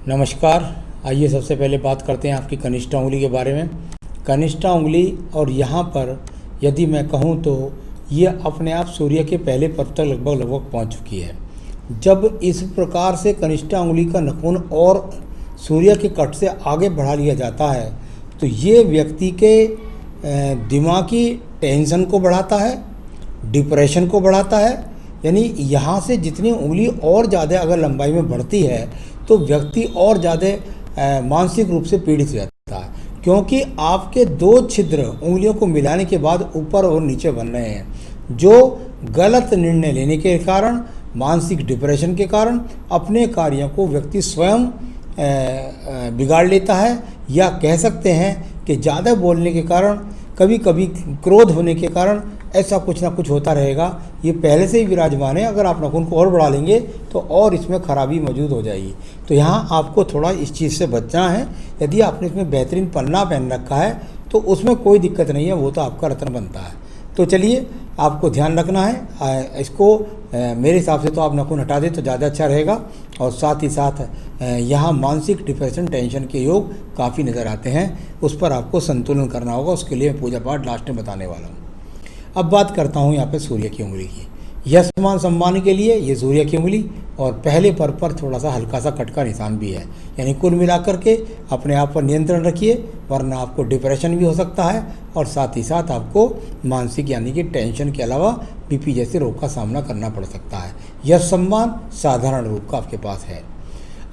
नमस्कार। आइए सबसे पहले बात करते हैं आपकी कनिष्ठा उंगली के बारे में। कनिष्ठा उंगली और यहाँ पर यदि मैं कहूँ तो ये अपने आप सूर्य के पहले पर्व तक लगभग पहुँच चुकी है। जब इस प्रकार से कनिष्ठा उंगली का नाखून और सूर्य के कट से आगे बढ़ा लिया जाता है तो ये व्यक्ति के दिमागी टेंशन को बढ़ाता है, डिप्रेशन को बढ़ाता है। यानी यहाँ से जितनी उंगली और ज़्यादा अगर लंबाई में बढ़ती है तो व्यक्ति और ज़्यादा मानसिक रूप से पीड़ित हो जाता है, क्योंकि आपके दो छिद्र उंगलियों को मिलाने के बाद ऊपर और नीचे बन रहे हैं, जो गलत निर्णय लेने के कारण, मानसिक डिप्रेशन के कारण अपने कार्यों को व्यक्ति स्वयं बिगाड़ लेता है। या कह सकते हैं कि ज़्यादा बोलने के कारण, कभी कभी क्रोध होने के कारण ऐसा कुछ ना कुछ होता रहेगा। ये पहले से ही विराजमान है, अगर आप नाखून को और बढ़ा लेंगे तो और इसमें खराबी मौजूद हो जाएगी। तो यहाँ आपको थोड़ा इस चीज़ से बचना है। यदि आपने इसमें बेहतरीन पन्ना पहन रखा है तो उसमें कोई दिक्कत नहीं है, वो तो आपका रत्न बनता है। तो चलिए, आपको ध्यान रखना है इसको। मेरे हिसाब से तो आप नाखून हटा दें तो ज़्यादा अच्छा रहेगा। और साथ ही साथ यहाँ मानसिक डिप्रेशन, टेंशन के योग काफ़ी नज़र आते हैं, उस पर आपको संतुलन करना होगा। उसके लिए पूजा पाठ लास्ट में बताने वाला हूँ। अब बात करता हूँ यहाँ पे सूर्य की उंगली की। यश मान सम्मान के लिए ये सूर्य की उंगली और पहले पर थोड़ा सा हल्का सा कट का निशान भी है। यानी कुल मिलाकर के अपने आप पर नियंत्रण रखिए, वरना आपको डिप्रेशन भी हो सकता है और साथ ही साथ आपको मानसिक यानी कि टेंशन के अलावा बीपी जैसे रोग का सामना करना पड़ सकता है। यश सम्मान साधारण रूप का आपके पास है।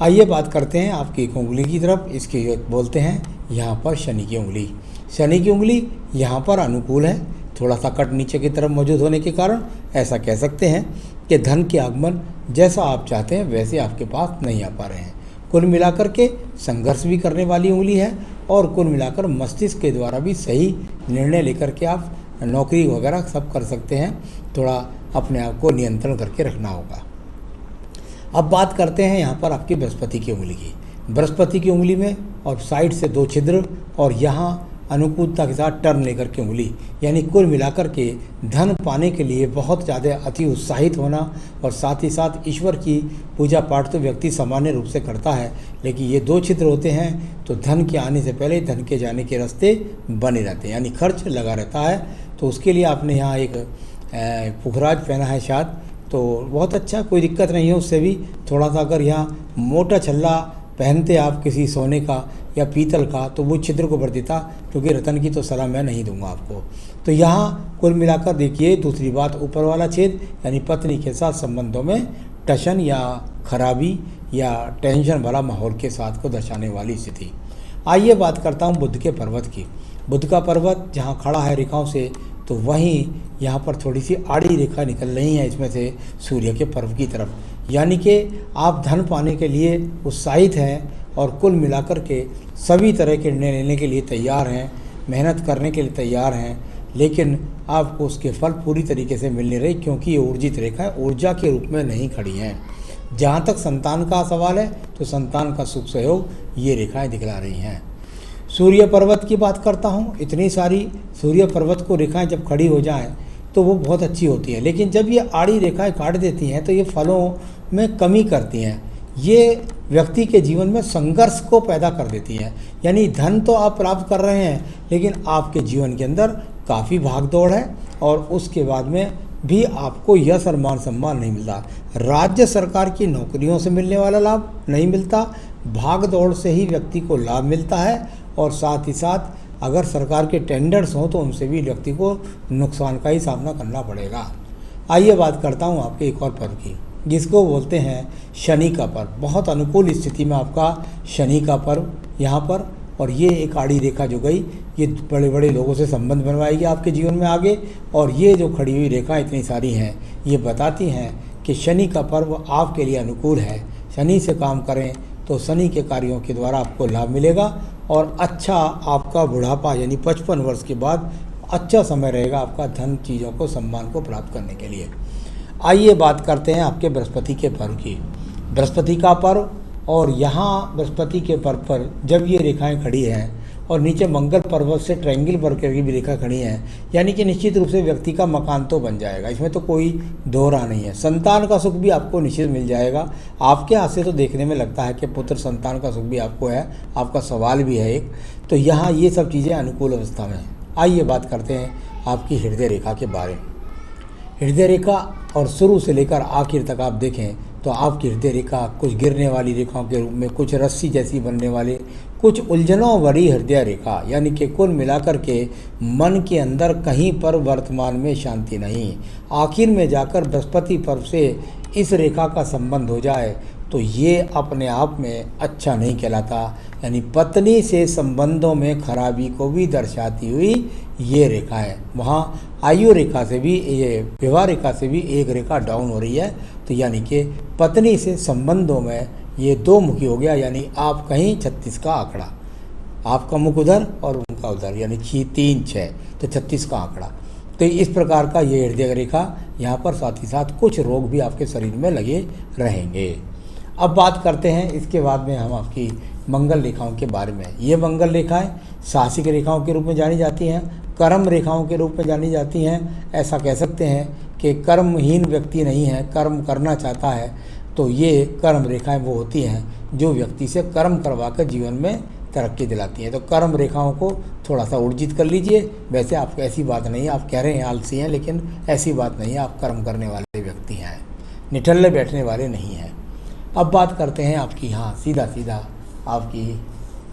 आइए बात करते हैं आपकी एक उंगली की तरफ। इसकी बोलते हैं यहाँ पर शनि की उंगली। शनि की उंगली यहाँ पर अनुकूल है, थोड़ा सा कट नीचे की तरफ मौजूद होने के कारण ऐसा कह सकते हैं कि धन के आगमन जैसा आप चाहते हैं वैसे आपके पास नहीं आ पा रहे हैं। कुल मिलाकर के संघर्ष भी करने वाली उंगली है और कुल मिलाकर मस्तिष्क के द्वारा भी सही निर्णय लेकर के आप नौकरी वगैरह सब कर सकते हैं। थोड़ा अपने आप को नियंत्रण करके रखना होगा। अब बात करते हैं यहाँ पर आपकी बृहस्पति की उंगली की। बृहस्पति की उंगली में और साइड से दो छिद्र और यहाँ अनुकूलता के साथ टर्न लेकर के उंगली, यानी कुल मिलाकर के धन पाने के लिए बहुत ज़्यादा अति उत्साहित होना। और साथ ही साथ ईश्वर की पूजा पाठ तो व्यक्ति सामान्य रूप से करता है, लेकिन ये दो छिद्र होते हैं तो धन के आने से पहले धन के जाने के रास्ते बने रहते हैं, यानी खर्च लगा रहता है। तो उसके लिए आपने यहाँ एक पुखराज पहना है शायद, तो बहुत अच्छा, कोई दिक्कत नहीं है उससे भी। थोड़ा सा अगर यहाँ मोटा छल्ला पहनते आप किसी सोने का या पीतल का तो वो छिद्र को भर देता, क्योंकि रतन की तो सलाह मैं नहीं दूंगा आपको। तो यहाँ कुल मिलाकर देखिए, दूसरी बात ऊपर वाला छेद यानी पत्नी के साथ संबंधों में टशन या खराबी या टेंशन वाला माहौल के साथ को दर्शाने वाली स्थिति। आइए बात करता हूँ बुध के पर्वत की। बुध का पर्वत जहाँ खड़ा है रेखाओं से, तो वहीं यहाँ पर थोड़ी सी आड़ी रेखा निकल रही है इसमें से सूर्य के पर्व की तरफ। यानी कि आप धन पाने के लिए उत्साहित हैं और कुल मिलाकर के सभी तरह के निर्णय लेने के लिए तैयार हैं, मेहनत करने के लिए तैयार हैं, लेकिन आपको उसके फल पूरी तरीके से मिल नहीं रही, क्योंकि ये ऊर्जित रेखा है, ऊर्जा के रूप में नहीं खड़ी हैं। जहाँ तक संतान का सवाल है तो संतान का सुख सहयोग ये रेखाएं दिखला रही हैं। सूर्य पर्वत की बात करता हूँ। इतनी सारी सूर्य पर्वत को रेखाएं जब खड़ी हो जाएं तो वो बहुत अच्छी होती है, लेकिन जब ये आड़ी रेखाएं काट देती हैं तो ये फलों में कमी करती हैं। ये व्यक्ति के जीवन में संघर्ष को पैदा कर देती हैं। यानी धन तो आप प्राप्त कर रहे हैं, लेकिन आपके जीवन के अंदर काफ़ी भागदौड़ है और उसके बाद में भी आपको यश और मान सम्मान नहीं मिलता। राज्य सरकार की नौकरियों से मिलने वाला लाभ नहीं मिलता, भाग दौड़ से ही व्यक्ति को लाभ मिलता है। और साथ ही साथ अगर सरकार के टेंडर्स हों तो उनसे भी व्यक्ति को नुकसान का ही सामना करना पड़ेगा। आइए बात करता हूँ आपके एक और पर्व की, जिसको बोलते हैं शनि का पर्व। बहुत अनुकूल स्थिति में आपका शनि का पर्व यहाँ पर, और ये एक आड़ी रेखा जो गई, ये बड़े बड़े लोगों से संबंध बनवाएगी आपके जीवन में आगे। और ये जो खड़ी हुई रेखा इतनी सारी हैं, ये बताती हैं कि शनि का पर्व आपके लिए अनुकूल है। शनि से काम करें तो शनि के कार्यों के द्वारा आपको लाभ मिलेगा और अच्छा आपका बुढ़ापा यानी 55 वर्ष के बाद अच्छा समय रहेगा आपका धन, चीज़ों को, सम्मान को प्राप्त करने के लिए। आइए बात करते हैं आपके बृहस्पति के पर्व की। बृहस्पति का पर्व, और यहाँ बृहस्पति के पर्व पर जब ये रेखाएं खड़ी हैं और नीचे मंगल पर्वत से ट्रायंगल प्रकार की भी रेखा खड़ी है, यानी कि निश्चित रूप से व्यक्ति का मकान तो बन जाएगा, इसमें तो कोई दोहरा नहीं है। संतान का सुख भी आपको निश्चित मिल जाएगा। आपके हाथ से तो देखने में लगता है कि पुत्र संतान का सुख भी आपको है, आपका सवाल भी है एक, तो यहाँ ये सब चीज़ें अनुकूल अवस्था में हैं। आइए बात करते हैं आपकी हृदय रेखा के बारे में। हृदय रेखा और शुरू से लेकर आखिर तक आप देखें तो आपकी हृदय रेखा कुछ गिरने वाली रेखाओं के रूप में, कुछ रस्सी जैसी बनने वाले, कुछ उलझनों भरी हृदय रेखा, यानी कि कुल मिलाकर के मन के अंदर कहीं पर वर्तमान में शांति नहीं। आखिर में जाकर बृहस्पति पर्व से इस रेखा का संबंध हो जाए तो ये अपने आप में अच्छा नहीं कहलाता, यानी पत्नी से संबंधों में खराबी को भी दर्शाती हुई ये रेखा है। वहाँ आयु रेखा से भी, ये विवाह रेखा से भी एक रेखा डाउन हो रही है, तो यानी कि पत्नी से संबंधों में ये दो मुखी हो गया, यानी आप कहीं 36 का आंकड़ा, आपका मुख उधर और उनका उधर, यानी 3 6 तो 36 का आंकड़ा। तो इस प्रकार का ये हृदय रेखा यहाँ पर साथ ही साथ कुछ रोग भी आपके शरीर में लगे रहेंगे। अब बात करते हैं इसके बाद में हम आपकी मंगल रेखाओं के बारे में। ये मंगल रेखाएं साहसिक रेखाओं के रूप में जानी जाती हैं, कर्म रेखाओं के रूप में जानी जाती हैं। ऐसा कह सकते हैं कि कर्महीन व्यक्ति नहीं है, कर्म करना चाहता है, तो ये कर्म रेखाएं वो होती हैं जो व्यक्ति से कर्म करवा कर जीवन में तरक्की दिलाती हैं। तो कर्म रेखाओं को थोड़ा सा ऊर्जित कर लीजिए। वैसे आपको ऐसी बात नहीं है, आप कह रहे हैं आलसी हैं, लेकिन ऐसी बात नहीं है, आप कर्म करने वाले व्यक्ति हैं, निठल्ले बैठने वाले नहीं हैं। अब बात करते हैं आपकी, हाँ सीधा सीधा आपकी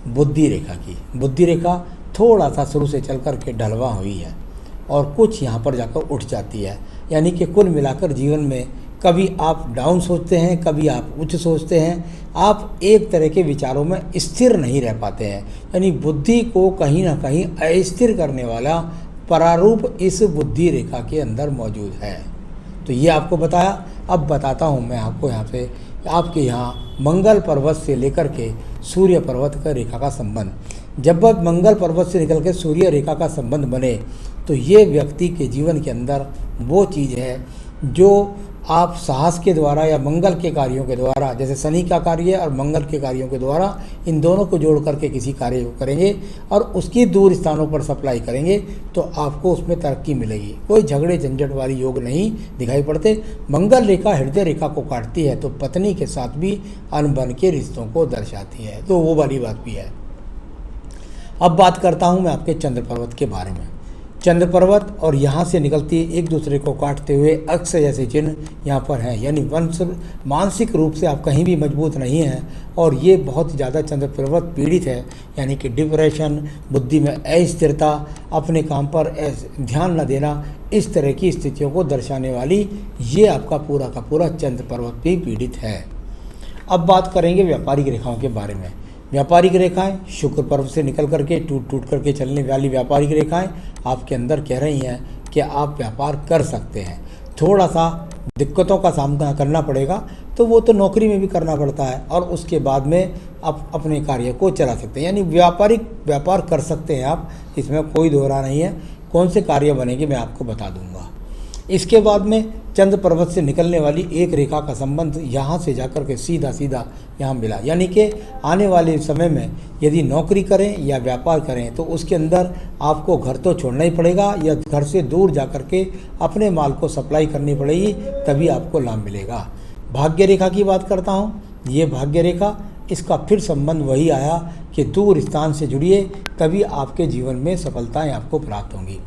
बुद्धि रेखा की। बुद्धि रेखा थोड़ा सा शुरू से चल कर के ढलवा हुई है और कुछ यहाँ पर जाकर उठ जाती है, यानी कि कुल मिलाकर जीवन में कभी आप डाउन सोचते हैं, कभी आप उच्च सोचते हैं, आप एक तरह के विचारों में स्थिर नहीं रह पाते हैं, यानी बुद्धि को कहीं ना कहीं अस्थिर करने वाला प्रारूप इस बुद्धि रेखा के अंदर मौजूद है। तो ये आपको बताया। अब बताता हूँ मैं आपको यहाँ पे आपके यहाँ मंगल पर्वत से लेकर के सूर्य पर्वत का रेखा का संबंध। जब मंगल पर्वत से निकल के सूर्य रेखा का संबंध बने तो ये व्यक्ति के जीवन के अंदर वो चीज़ है जो आप साहस के द्वारा या मंगल के कार्यों के द्वारा, जैसे शनि का कार्य और मंगल के कार्यों के द्वारा, इन दोनों को जोड़ करके किसी कार्य को करेंगे और उसकी दूर स्थानों पर सप्लाई करेंगे तो आपको उसमें तरक्की मिलेगी। कोई झगड़े झंझट वाली योग नहीं दिखाई पड़ते। मंगल रेखा हृदय रेखा को काटती है तो पत्नी के साथ भी अनबन के रिश्तों को दर्शाती है, तो वो वाली बात भी है। अब बात करता हूँ मैं आपके चंद्र पर्वत के बारे में। चंद्र पर्वत और यहाँ से निकलती एक दूसरे को काटते हुए अक्ष जैसे चिन्ह यहाँ पर हैं, यानी मानसिक रूप से आप कहीं भी मजबूत नहीं हैं और ये बहुत ज़्यादा चंद्र पर्वत पीड़ित है, यानी कि डिप्रेशन, बुद्धि में अस्थिरता, अपने काम पर ध्यान न देना, इस तरह की स्थितियों को दर्शाने वाली ये आपका पूरा का पूरा चंद्र पर्वत भी पीड़ित है। अब बात करेंगे व्यापारिक रेखाओं के बारे में। व्यापारिक रेखाएं शुक्र पर्व से निकल करके टूट करके चलने वाली व्यापारिक रेखाएं आपके अंदर कह रही हैं कि आप व्यापार कर सकते हैं। थोड़ा सा दिक्कतों का सामना करना पड़ेगा, तो वो तो नौकरी में भी करना पड़ता है, और उसके बाद में आप अपने कार्य को चला सकते हैं, यानी व्यापार कर सकते हैं आप, इसमें कोई दोहरा नहीं है। कौन से कार्य बनेंगे मैं आपको बता दूंगा। इसके बाद में चंद्र पर्वत से निकलने वाली एक रेखा का संबंध यहाँ से जाकर के सीधा यहाँ मिला, यानी कि आने वाले समय में यदि नौकरी करें या व्यापार करें तो उसके अंदर आपको घर तो छोड़ना ही पड़ेगा या घर से दूर जाकर के अपने माल को सप्लाई करनी पड़ेगी, तभी आपको लाभ मिलेगा। भाग्य रेखा की बात करता हूँ। ये भाग्य रेखा, इसका फिर संबंध वही आया कि दूर स्थान से जुड़िए, तभी आपके जीवन में सफलताएँ आपको प्राप्त होंगी।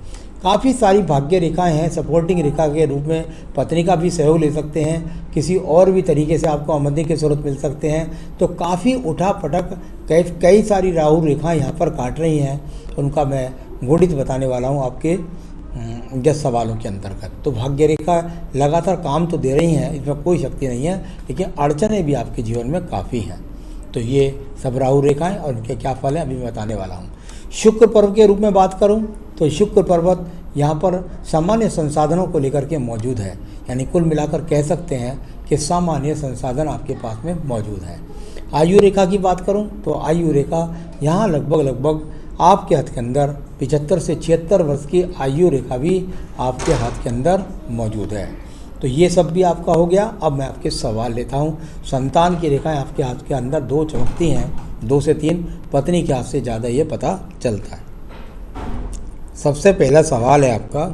काफ़ी सारी भाग्य रेखाएं हैं। सपोर्टिंग रेखा के रूप में पत्नी का भी सहयोग ले सकते हैं, किसी और भी तरीके से आपको आमदनी के स्रोत मिल सकते हैं। तो काफ़ी उठा पटक कई सारी राहु रेखाएं यहाँ पर काट रही हैं, उनका मैं गुणित बताने वाला हूँ आपके 10 सवालों के अंतर्गत। तो भाग्य रेखा लगातार काम तो दे रही हैं, इसमें कोई शक्ति नहीं है, लेकिन अड़चनें भी आपके जीवन में काफ़ी हैं। तो ये सब राहु रेखाएँ और इनके क्या फल हैं अभी मैं बताने वाला हूँ। शुक्र पर्व के रूप में बात करूं तो शुक्र पर्वत यहाँ पर सामान्य संसाधनों को लेकर के मौजूद है, यानी कुल मिलाकर कह सकते हैं कि सामान्य संसाधन आपके पास में मौजूद है। आयु रेखा की बात करूं तो आयु रेखा यहाँ लगभग आपके हाथ के अंदर 75 से 76 वर्ष की आयु रेखा भी आपके हाथ के अंदर मौजूद है। तो ये सब भी आपका हो गया। अब मैं आपके सवाल लेता हूँ। संतान की रेखाएं आपके हाथ के अंदर 2 चमकती हैं, 2 से 3, पत्नी के हाथ से ज़्यादा ये पता चलता है। सबसे पहला सवाल है आपका,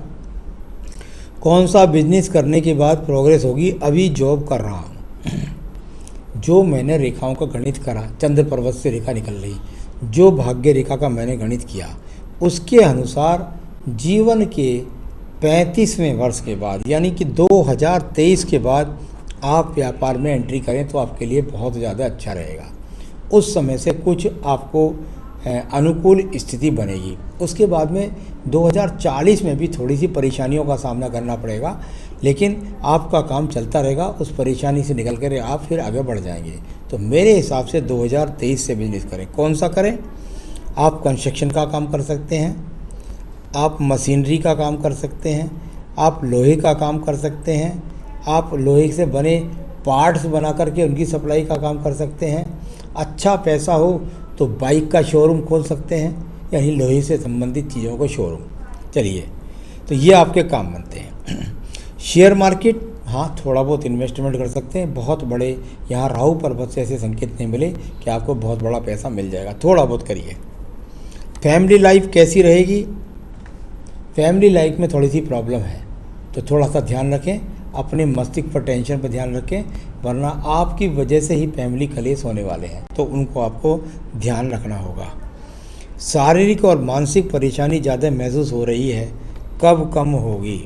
कौन सा बिजनेस करने के बाद प्रोग्रेस होगी? अभी जॉब कर रहा हूँ। जो मैंने रेखाओं का गणित करा, चंद्र पर्वत से रेखा निकल रही, जो भाग्य रेखा का मैंने गणित किया, उसके अनुसार जीवन के 35वें वर्ष के बाद यानी कि 2023 के बाद आप व्यापार में एंट्री करें तो आपके लिए बहुत ज़्यादा अच्छा रहेगा। उस समय से कुछ आपको अनुकूल स्थिति बनेगी। उसके बाद में 2040 में भी थोड़ी सी परेशानियों का सामना करना पड़ेगा, लेकिन आपका काम चलता रहेगा। उस परेशानी से निकल कर आप फिर आगे बढ़ जाएंगे। तो मेरे हिसाब से 2023 से बिजनेस करें। कौन सा करें? आप कंस्ट्रक्शन का काम कर सकते हैं, आप मशीनरी का काम कर सकते हैं, आप लोहे का काम कर सकते हैं, आप लोहे से बने पार्ट्स बना करके उनकी सप्लाई का काम कर सकते हैं। अच्छा पैसा हो तो बाइक का शोरूम खोल सकते हैं, यानी लोहे से संबंधित चीज़ों का शोरूम। चलिए, तो ये आपके काम बनते हैं। शेयर मार्केट, हाँ थोड़ा बहुत इन्वेस्टमेंट कर सकते हैं। बहुत बड़े यहाँ राहु पर्वत से ऐसे संकेत नहीं मिले कि आपको बहुत बड़ा पैसा मिल जाएगा, थोड़ा बहुत करिए। फैमिली लाइफ कैसी रहेगी? फैमिली लाइफ में थोड़ी सी प्रॉब्लम है, तो थोड़ा सा ध्यान रखें, अपने मस्तिष्क पर टेंशन पर ध्यान रखें, वरना आपकी वजह से ही फैमिली कलेश होने वाले हैं, तो उनको आपको ध्यान रखना होगा। शारीरिक और मानसिक परेशानी ज़्यादा महसूस हो रही है, कब कम होगी?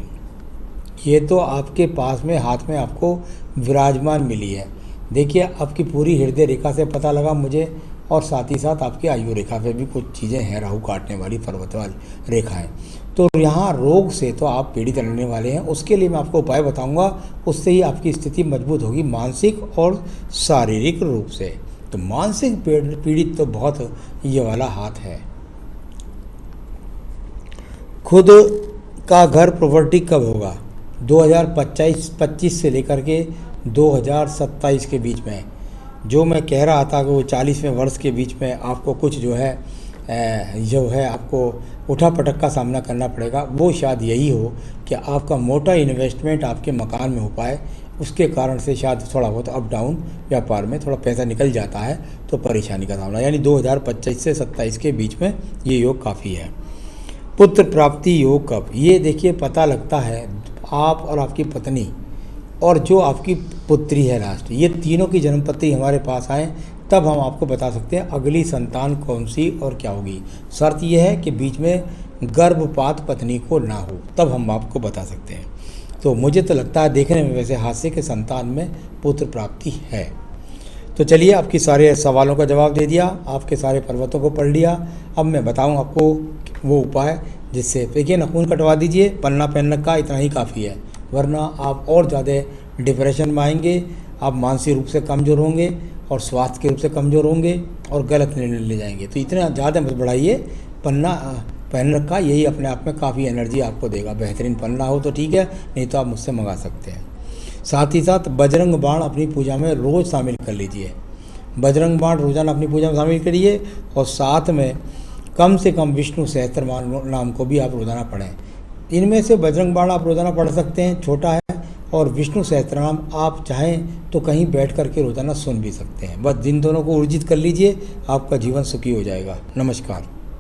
ये तो आपके पास में हाथ में आपको विराजमान मिली है। देखिए, आपकी पूरी हृदय रेखा से पता लगा मुझे, और साथ ही साथ आपकी आयु रेखा पे भी कुछ चीज़ें हैं, राहु काटने वाली पर्वत वाली रेखाएँ। तो यहाँ रोग से तो आप पीड़ित रहने वाले हैं। उसके लिए मैं आपको उपाय बताऊंगा, उससे ही आपकी स्थिति मजबूत होगी मानसिक और शारीरिक रूप से। तो मानसिक पीड़ित तो बहुत ये वाला हाथ है। खुद का घर प्रॉपर्टी कब होगा? 2025 से लेकर के 2027 के बीच में। जो मैं कह रहा था कि वो 40वें वर्ष के बीच में आपको कुछ जो है आपको उठापटक का सामना करना पड़ेगा, वो शायद यही हो कि आपका मोटा इन्वेस्टमेंट आपके मकान में हो पाए। उसके कारण से शायद थोड़ा बहुत अप डाउन व्यापार में थोड़ा पैसा निकल जाता है, तो परेशानी का सामना, यानी 2025 से 27 के बीच में ये योग काफ़ी है। पुत्र प्राप्ति योग कब? ये देखिए, पता लगता है आप और आपकी पत्नी और जो आपकी पुत्री है लास्ट, ये तीनों की जन्मपत्री हमारे पास आए, तब हम आपको बता सकते हैं अगली संतान कौन सी और क्या होगी। शर्त यह है कि बीच में गर्भपात पत्नी को ना हो, तब हम आपको बता सकते हैं। तो मुझे तो लगता है देखने में वैसे हास्य के संतान में पुत्र प्राप्ति है। तो चलिए, आपकी सारे सवालों का जवाब दे दिया, आपके सारे पर्वतों को पढ़ लिया। अब मैं बताऊं आपको वो उपाय जिससे, देखिए नाखून कटवा दीजिए, पन्ना पहनने का इतना ही काफ़ी है, वरना आप और ज़्यादा डिप्रेशन में आएंगे, आप मानसिक रूप से कमज़ोर होंगे और स्वास्थ्य के रूप से कमज़ोर होंगे और गलत निर्णय ले जाएंगे। तो इतना ज़्यादा मत बढ़ाइए, पन्ना पहन रखा यही अपने आप में काफ़ी एनर्जी आपको देगा। बेहतरीन पन्ना हो तो ठीक है, नहीं तो आप मुझसे मंगा सकते हैं। साथ ही साथ बजरंग बाण अपनी पूजा में रोज़ शामिल कर लीजिए। बजरंग बाण रोज़ाना अपनी पूजा में शामिल करिए, और साथ में कम से कम विष्णु सहस्त्रनाम नाम को भी आप रोज़ाना पढ़ें। इनमें से बजरंग बाण आप रोज़ाना पढ़ सकते हैं, छोटा है, और विष्णु सहस्त्रनाम आप चाहें तो कहीं बैठ करके रोज़ाना सुन भी सकते हैं। बस दिन दोनों को ऊर्जित कर लीजिए, आपका जीवन सुखी हो जाएगा। नमस्कार।